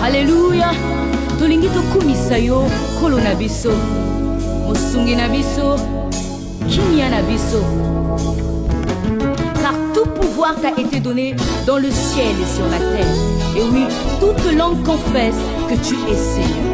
Alléluia. Tolingi tokumisa yo kolo na biso, mosungi na biso, kinya na biso. Car tout pouvoir t'a été donné dans le ciel et sur la terre. Et oui, toute langue confesse que tu es Seigneur.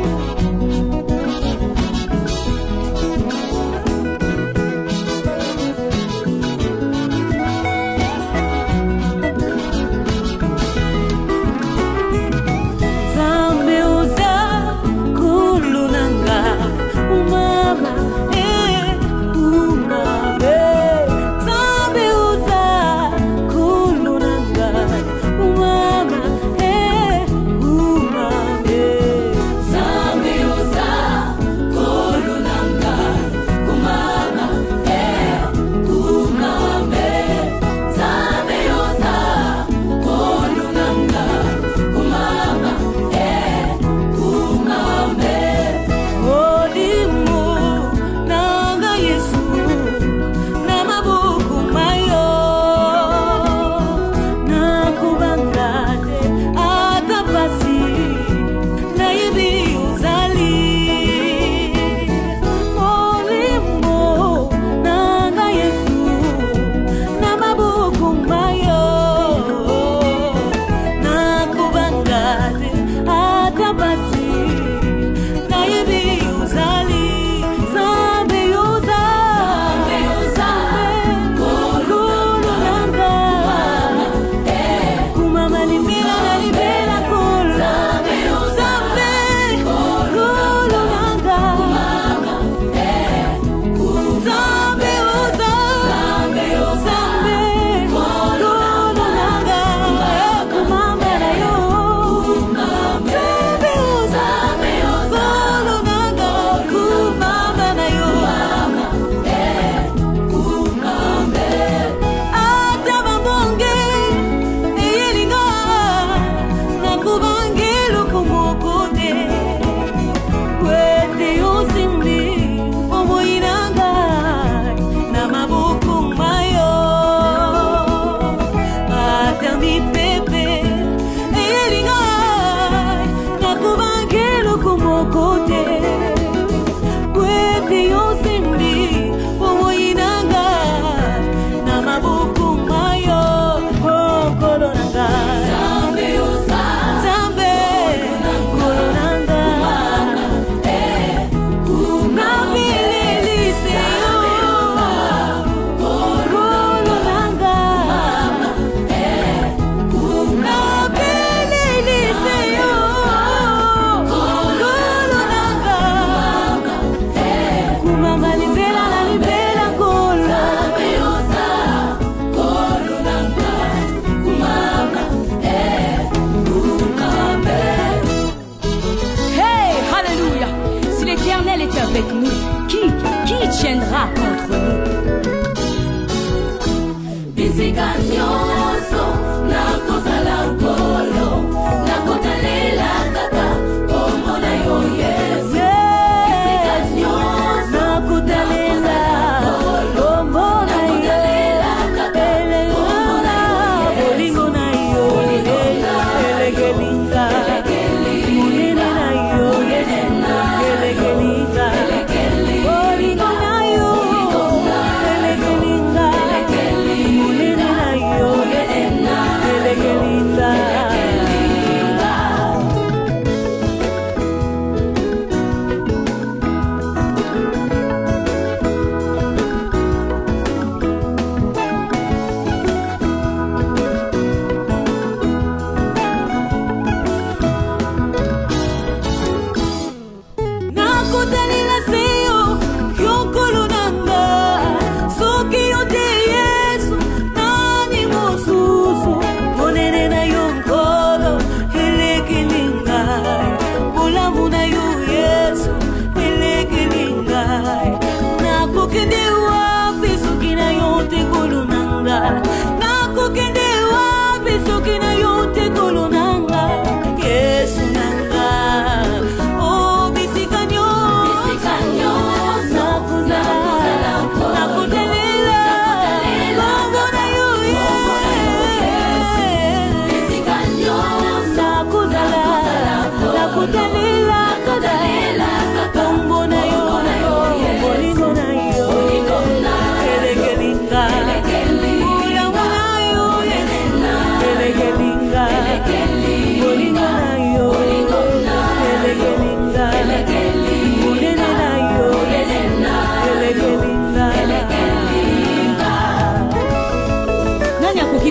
Avec nous, qui tiendra contre nous? Bisiganyoso na kozala ukolo na kotalela kaka komona yo Yesu. Bisiganyoso na kotalela komona yo kaka komona yo bolingo na yo elegelinga munene na yo elegelinga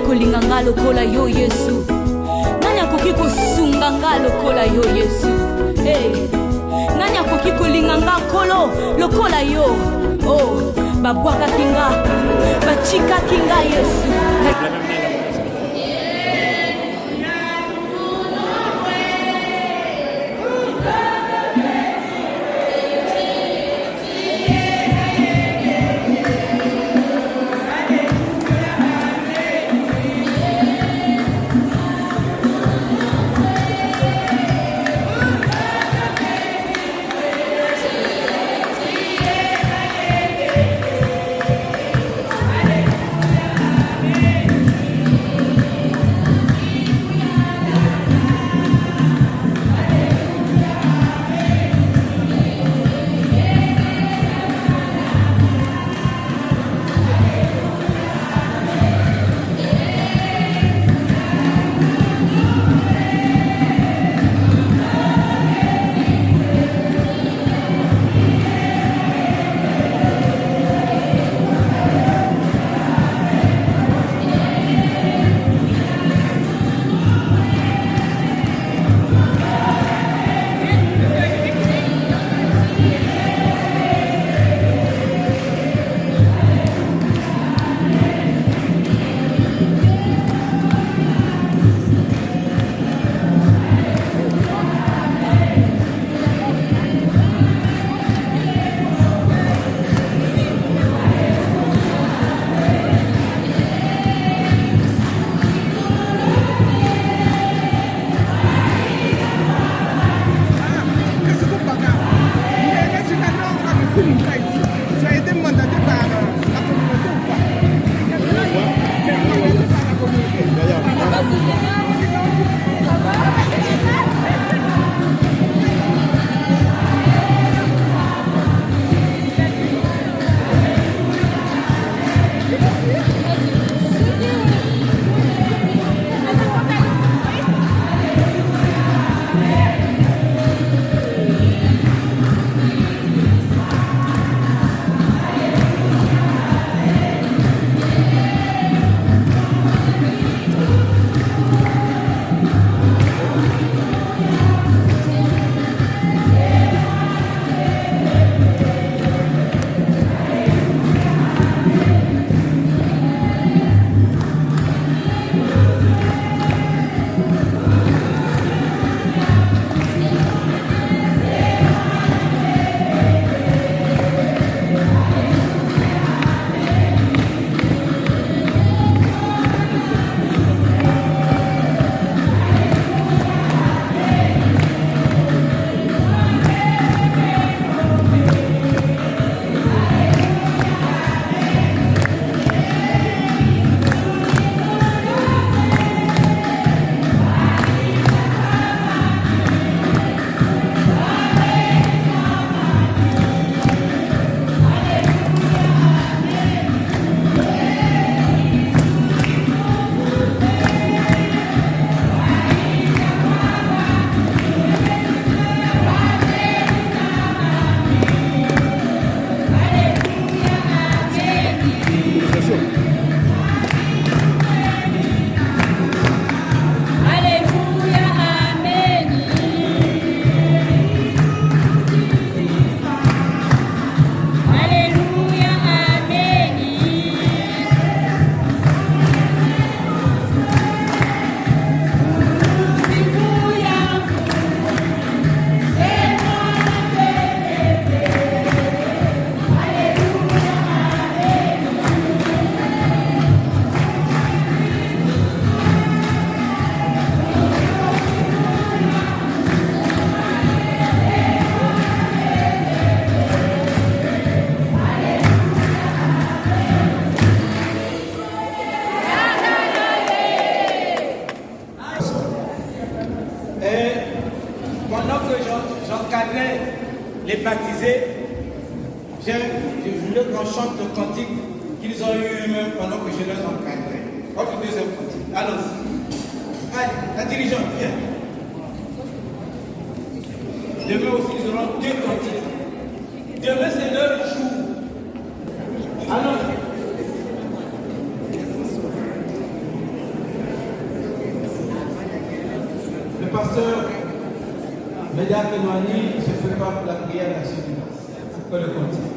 kolinga nga lokola yo Yesu? Nani akoki kosunga nga lokola yo Yesu? Hey, nani akoki kolinga nga nkolo lokola yo? Oh, babwakaki nga, batikaki nga Yesu. les baptisés, je voulais qu'on chante le cantique qu'ils ont eu eux-mêmes pendant que je les encadrais. Votre deuxième cantique. Allons-y. Allez, la dirigeante, viens. Demain aussi, nous aurons deux cantiques. Demain, c'est leur jour. Allons-y. pasteur Médac Noani se prépare pour la prière d'action de grâce. Pour le continue.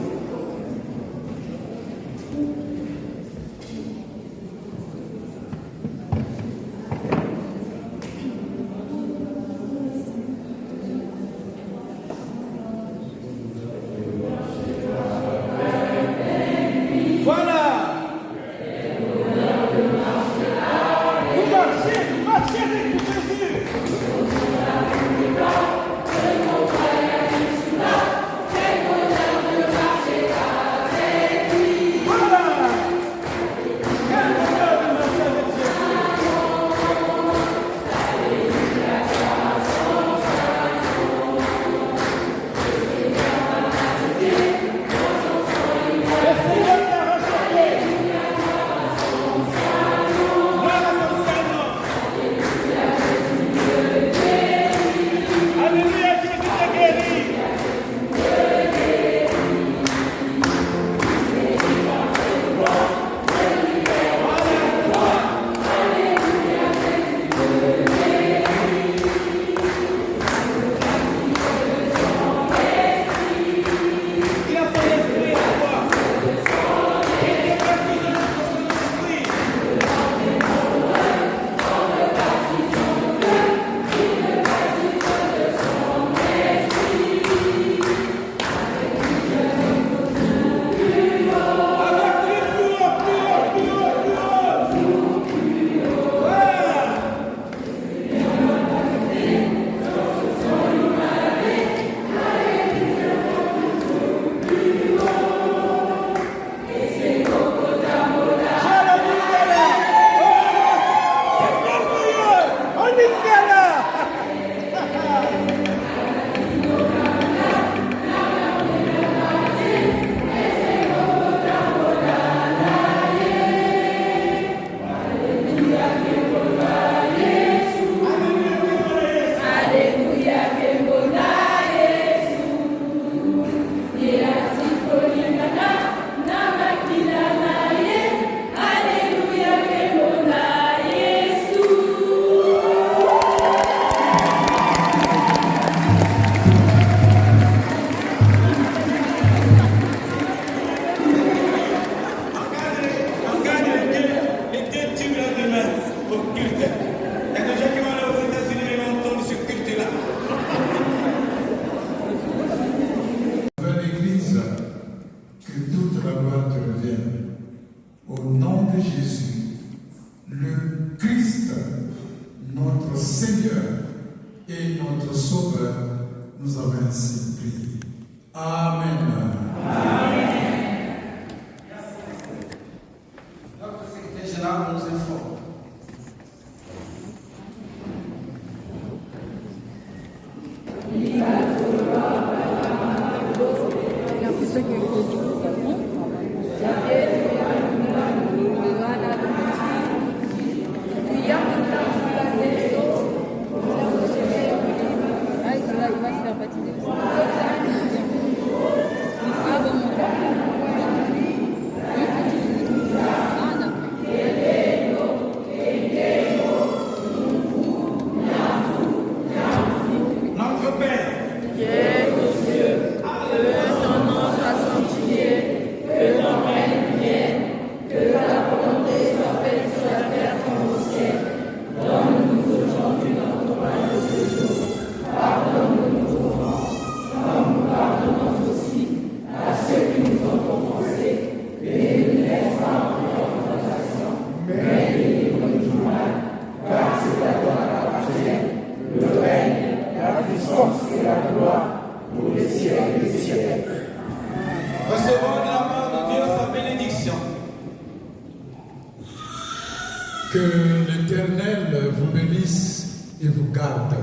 Que l'Éternel vous bénisse et vous garde.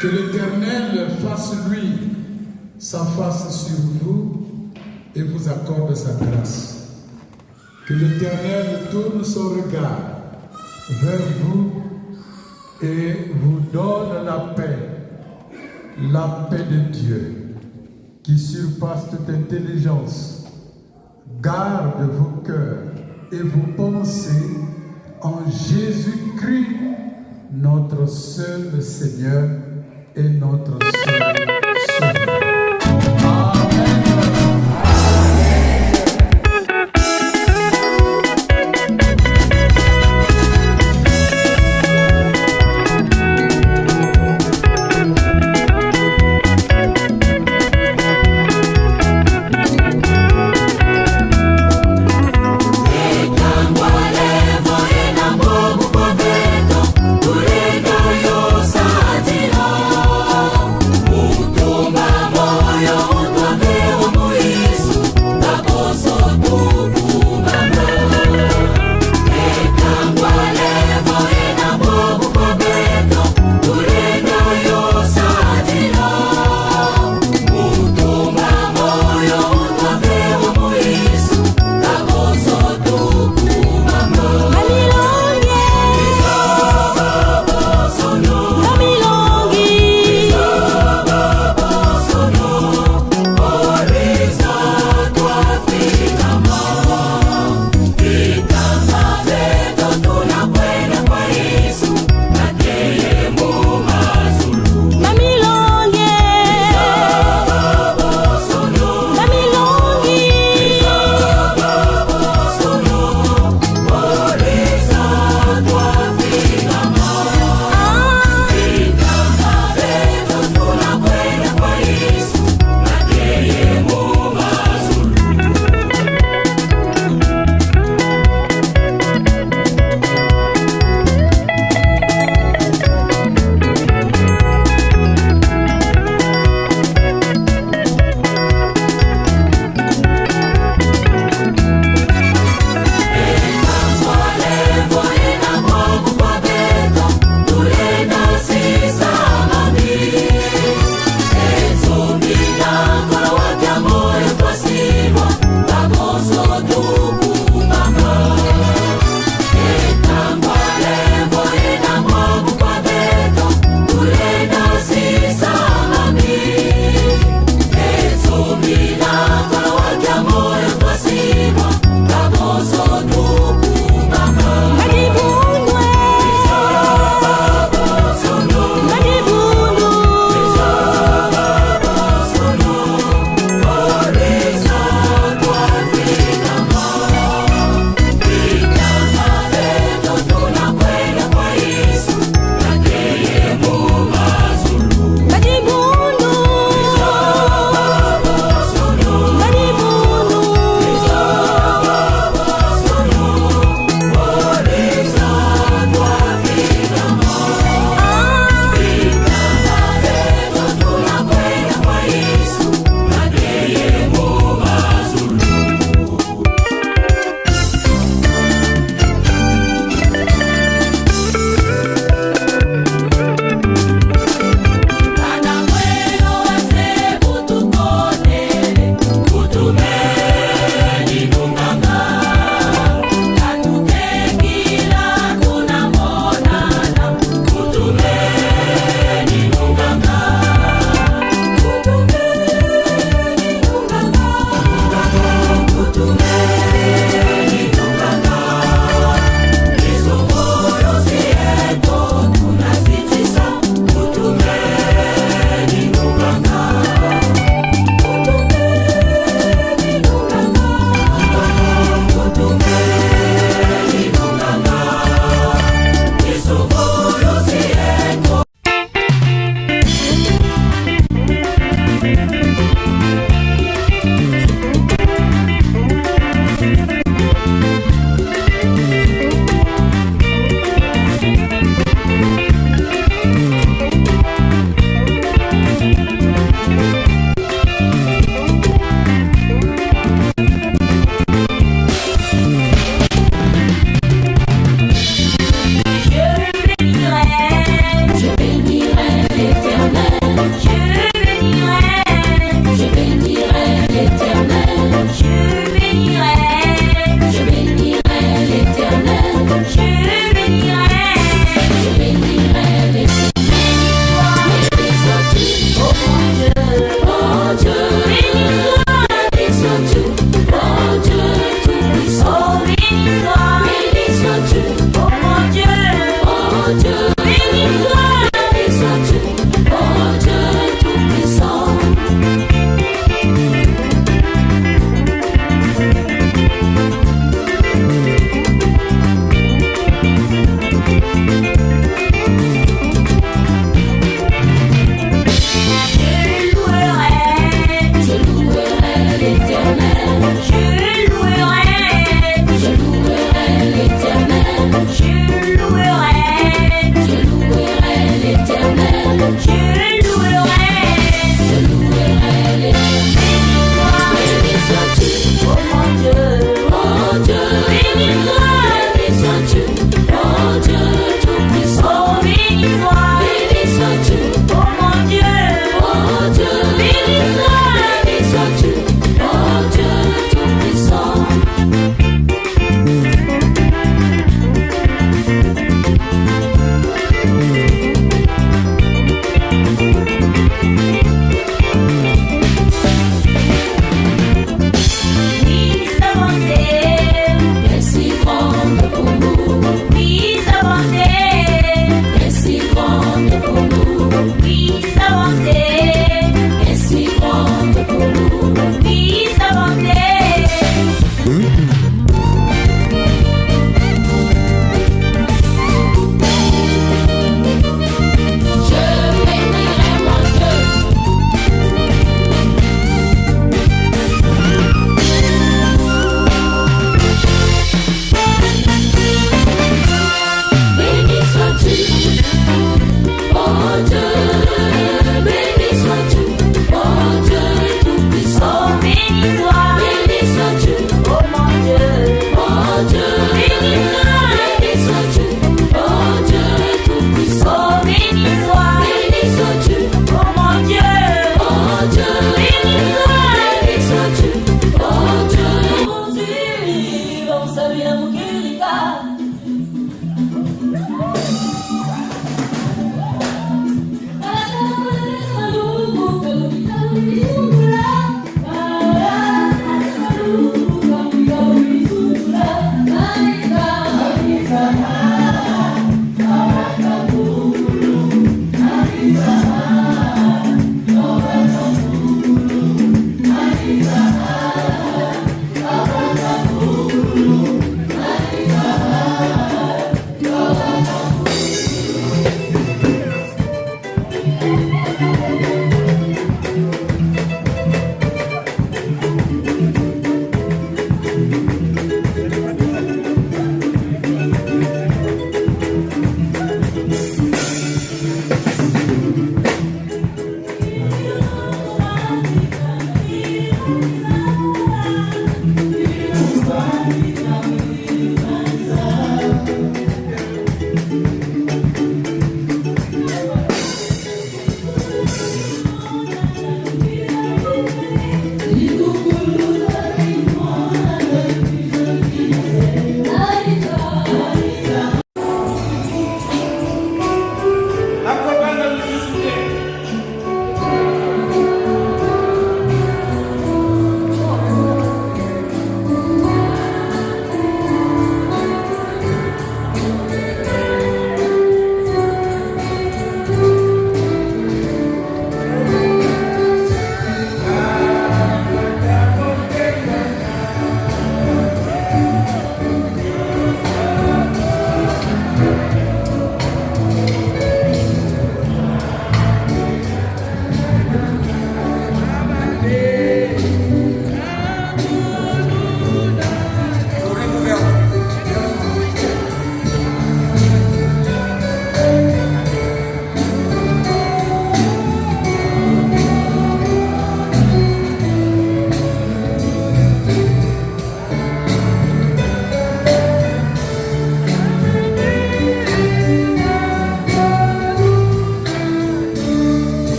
Que l'Éternel fasse lui sa face sur vous et vous accorde sa grâce. Que l'Éternel tourne son regard vers vous et vous donne la paix de Dieu qui surpasse toute intelligence. Garde vos cœurs et vos pensées en Jésus-Christ, notre seul Seigneur et notre seul Sauveur. Mutumba mo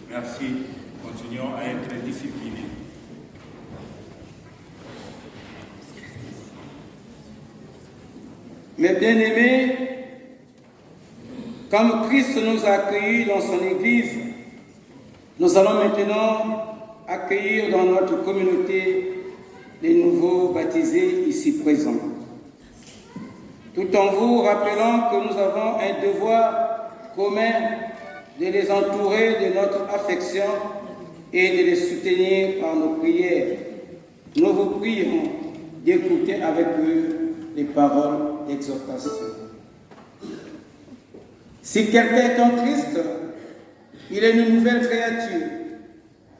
Merci. Continuons à être disciplinés. Mes bien-aimés, comme Christ nous a accueillis dans son Église, nous allons maintenant accueillir dans notre communauté les nouveaux baptisés ici présents. Tout en vous rappelant que nous avons un devoir commun de les entourer de notre affection et de les soutenir par nos prières. Nous vous prions d'écouter avec eux les paroles d'exhortation. Si quelqu'un est en Christ, il est une nouvelle créature.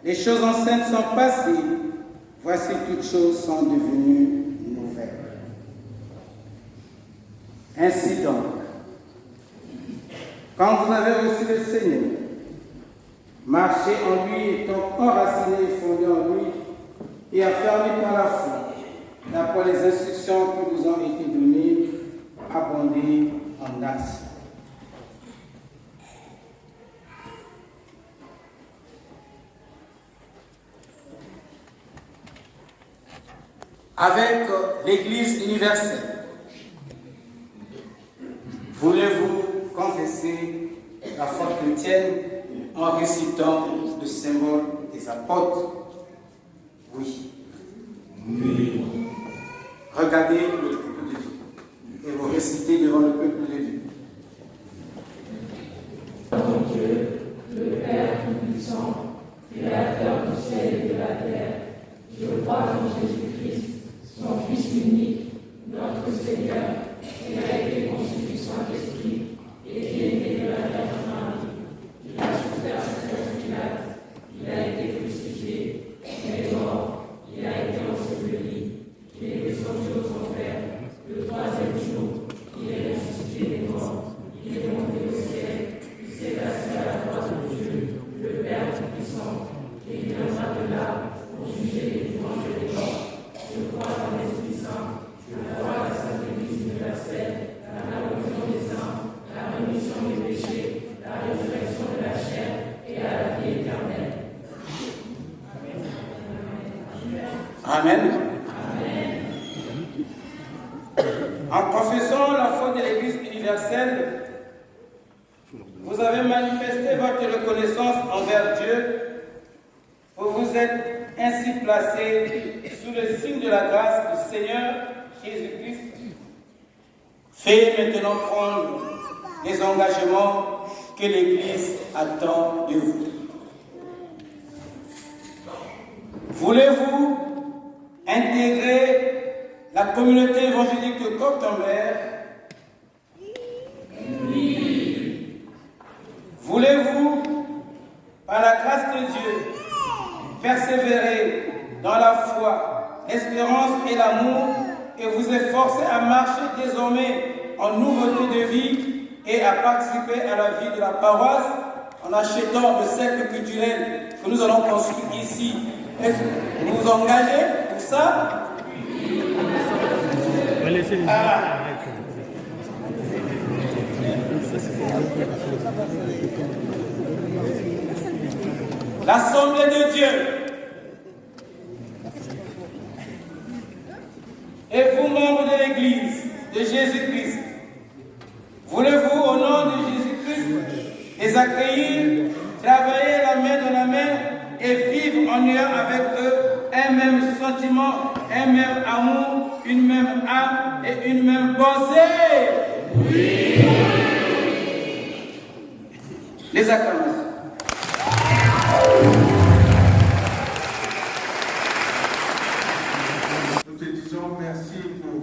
Les choses anciennes sont passées, voici toutes choses sont devenues nouvelles. Ainsi donc, quand vous avez reçu le Seigneur, marchez en lui étant enraciné et fondé en lui et affermi par la foi, d'après les instructions qui vous ont été données, abondez en grâce. Avec l'Église universelle, voulez-vous confesser la foi chrétienne en récitant le symbole des apôtres? Oui. Oui. Regardez le peuple de Dieu et vous récitez devant le peuple de Dieu. Mon Dieu, le Père Tout-Puissant, Créateur du ciel et de la terre, je crois en Jésus-Christ, son Fils unique, notre Seigneur, qui a été conçu du Saint-Esprit et qui est né de la Vierge Marie. Il a souffert sous Pilate, il a été crucifié, il est mort, il a été enseveli, il est descendu aux enfers. Le troisième jour, il est ressuscité des morts, il est monté au ciel, il s'est assis à la droite de Dieu, le Père Tout-Puissant, et il viendra de là pour juger les vivants et les morts. Je crois en l'Esprit Saint, je crois à la Sainte Église universelle, à la communion des saints, la rémission des péchés, la résurrection de la chair et à la vie éternelle. Amen. En confessant la foi de l'Église universelle, vous avez manifesté votre reconnaissance envers Dieu. Vous vous êtes ainsi placé sous le signe de la grâce du Seigneur Jésus-Christ. Faites maintenant prendre les engagements que l'Église attend de vous. Voulez-vous intégrer la communauté évangélique de Côte-en-Mer? Oui. Voulez-vous, par la grâce de Dieu, persévérer dans la foi, l'espérance et l'amour, et vous efforcez à marcher désormais en nouveauté de vie et à participer à la vie de la paroisse en achetant le cercle culturel que nous allons construire ici. Est-ce que vous vous engagez pour ça? L'Assemblée de Dieu et vous, membres de l'Église de Jésus-Christ, voulez-vous, au nom de Jésus-Christ, les accueillir, travailler la main dans la main et vivre en union avec eux un même sentiment, un même amour, une même âme et une même pensée? Oui. Les acclamations. Nous te disons merci pour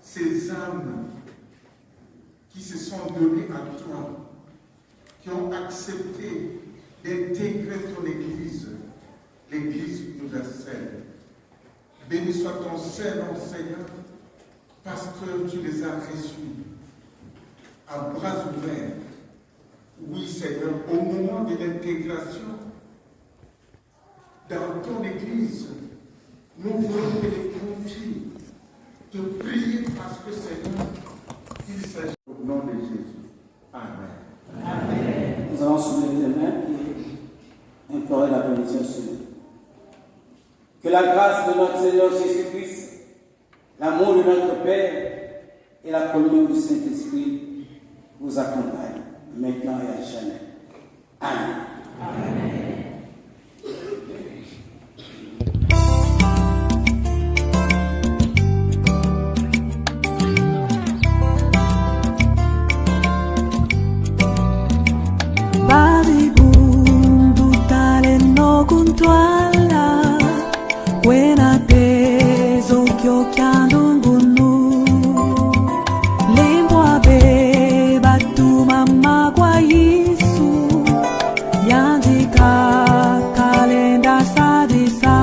ces âmes qui se sont données à toi, qui ont accepté d'intégrer ton Église, l'Église universelle. Béni soit ton Seigneur, Seigneur, parce que tu les as reçus à bras ouverts. Oui, Seigneur, au moment de l'intégration dans ton Église, nous voulons te les confier, te prier parce que, Seigneur, il s'agit au nom de Jésus. Amen. Amen. Nous allons soulever les mains et implorer la bénédiction sur nous. Que la grâce de notre Seigneur Jésus-Christ, l'amour de notre Père et la communion du Saint-Esprit vous accompagnent maintenant et à jamais. Amen. Amen. Kuntwala wena tezo kyokyando ngunu lembwa be batuma magwa Yesu yandika kalenda sadisa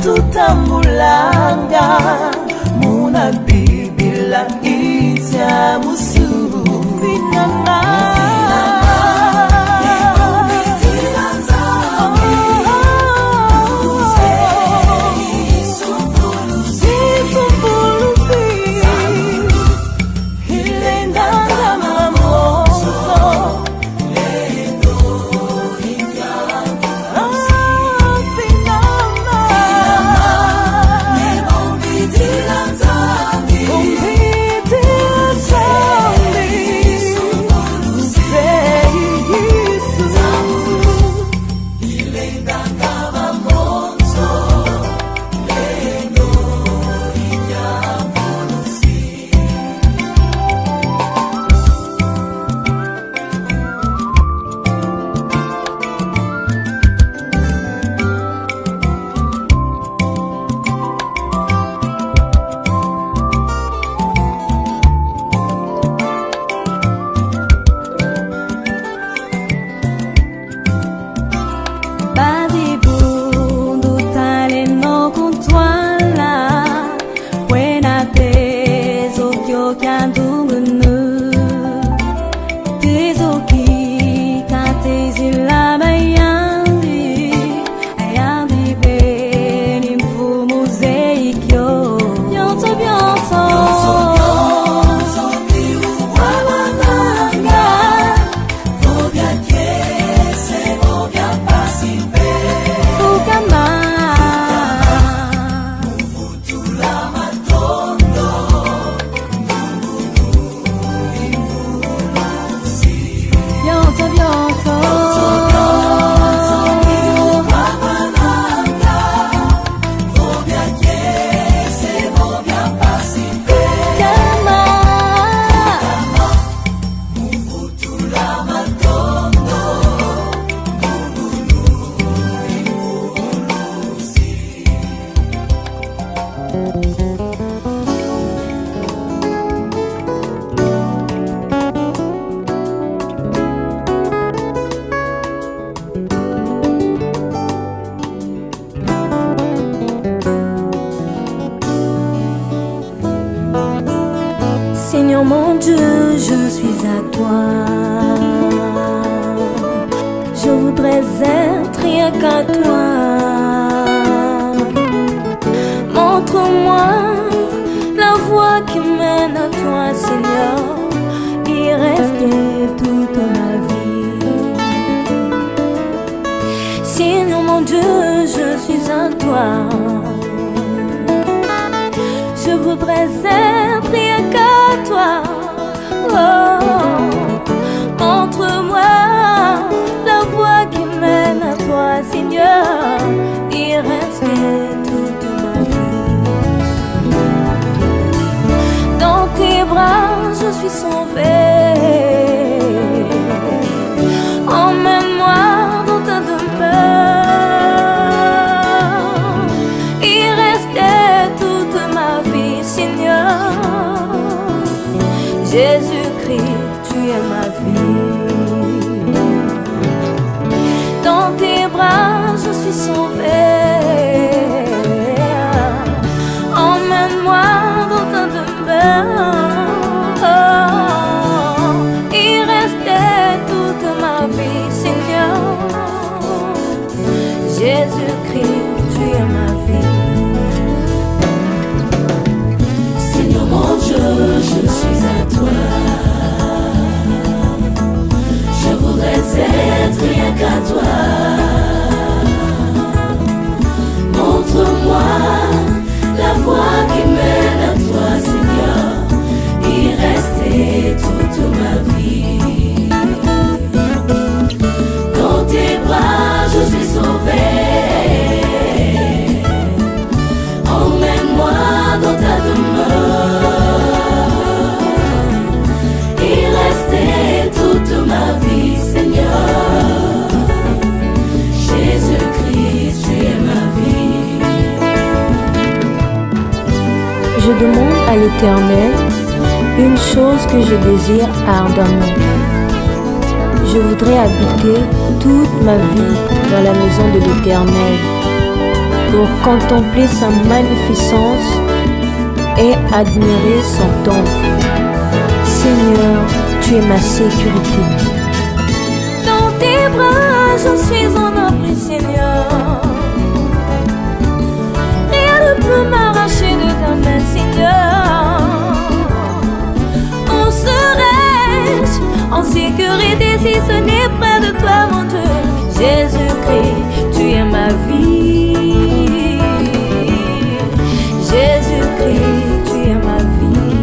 tutambulanga muna bibila itya musu finana Did voudrais être rien qu'à toi. Oh, montre-moi la voie qui mène à toi, Seigneur. Y rester toute ma vie. Dans tes bras, je suis sauvée. Emmène-moi dans ta demeure. Y rester toute ma vie, Seigneur. Jésus-Christ, tu es ma vie. Dans tes bras, je suis sauvée. Emmène-moi dans ta demeure. Oh, y rester toute ma vie, Seigneur. Jésus-Christ, tu es ma vie. Seigneur mon Dieu, je suis à toi. Je voudrais être rien qu'à toi. Montre-moi la voie qui mène à toi, Seigneur. Y rester toute ma vie. Dans tes bras, je suis sauvée. Emmène-moi dans ta demeure. Y rester toute ma vie, Seigneur. Jésus-Christ, tu es ma vie. Je demande à l'Éternel une chose que je désire ardemment. Je voudrais habiter toute ma vie dans la maison de l'Éternel pour contempler sa magnificence et admirer son temple. Seigneur, tu es ma sécurité. Dans tes bras, je suis en abri, Seigneur. Rien ne peut m'arracher de ta main, Seigneur. Où serais-je en sécurité si ce n'est près de toi, mon Dieu? Jésus-Christ, tu es ma vie. Jésus-Christ, tu es ma vie.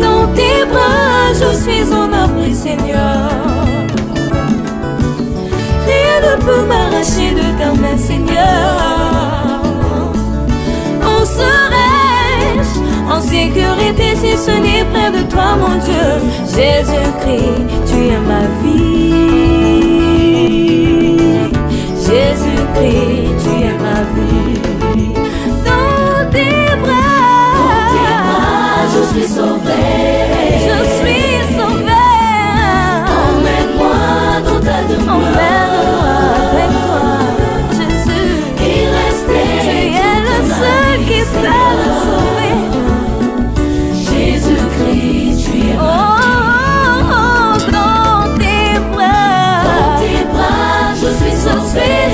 Dans tes bras, je suis en abri, Seigneur. Rien ne peut m'arracher de ta main, Seigneur. Où serais-je en sécurité si ce n'est près de toi, mon Dieu? Jésus-Christ, tu es ma vie. Jésus-Christ, tu es ma vie. Dans tes bras, je suis sauvée. Je suis sauvée. Emmène-moi dans ta demeure. Emmène-moi avec toi, Jésus. Y rester. Tu es le seul qui peut me sauver. Jésus-Christ, tu es ma vie. Oh, dans tes bras, je suis sauvée.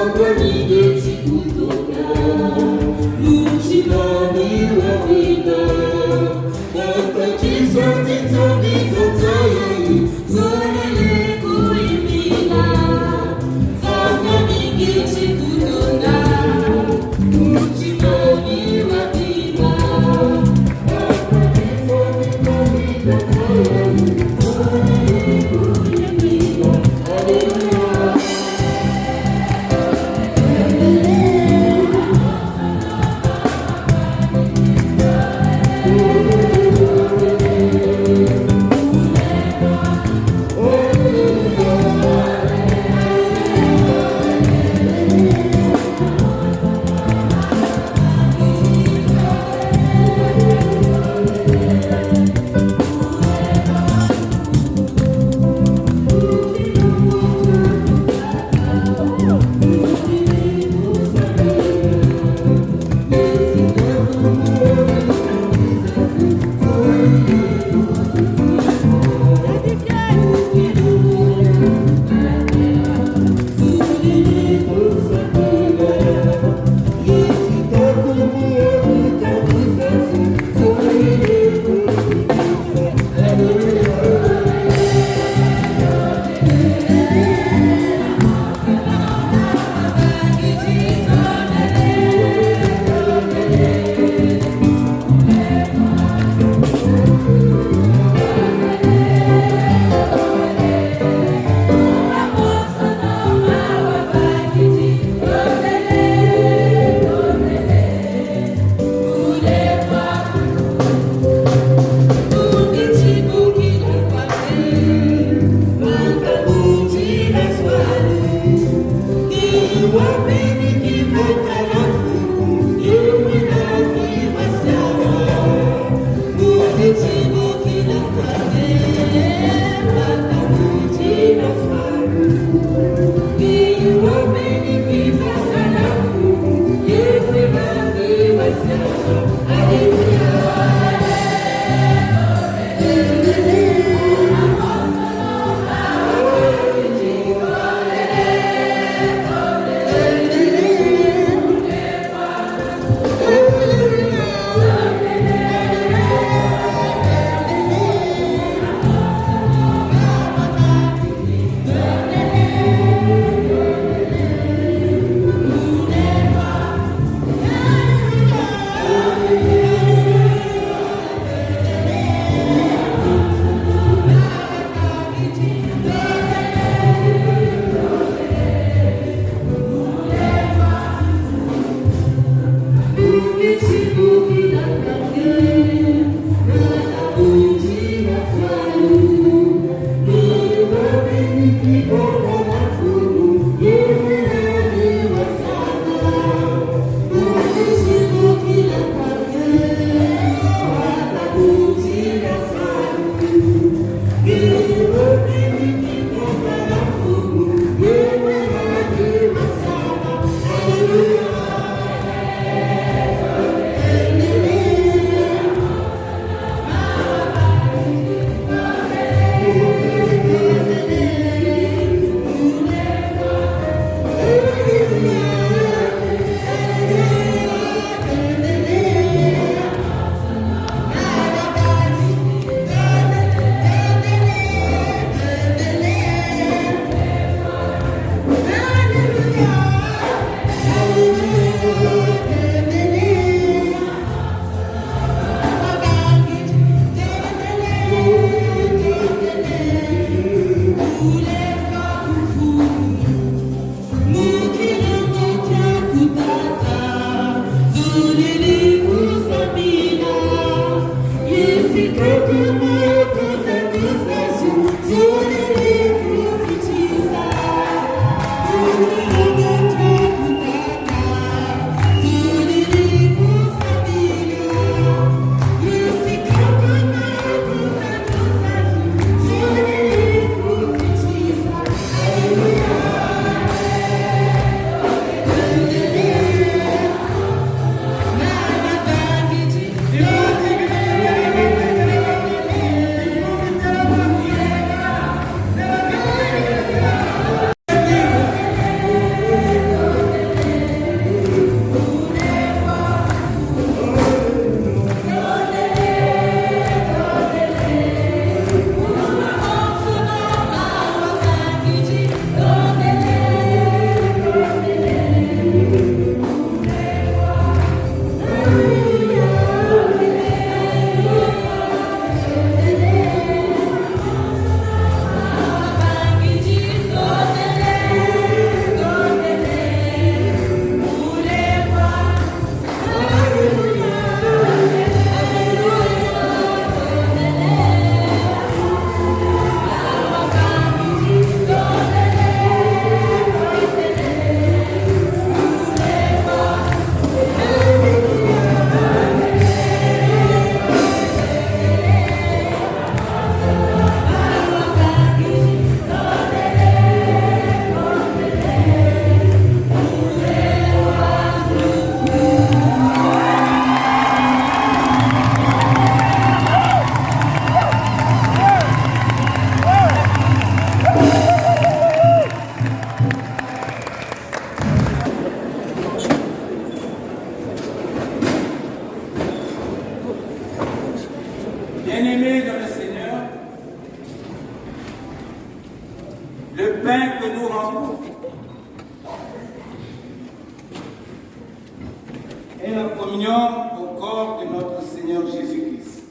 Hallelujah. et la communion au corps de notre Seigneur Jésus-Christ.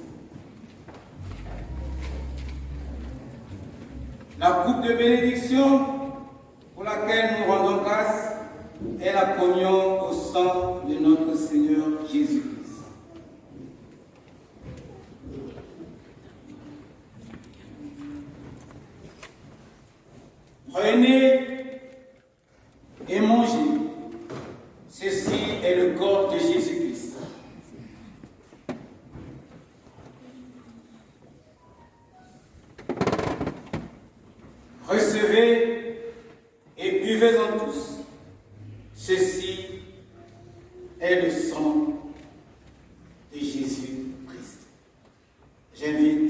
La coupe de bénédiction pour laquelle nous rendons grâce est la communion au sang de notre Seigneur Jésus-Christ. Prenez et mangez. Ceci est le corps de Jésus-Christ. Recevez et buvez-en tous. Ceci est le sang de Jésus-Christ. J'invite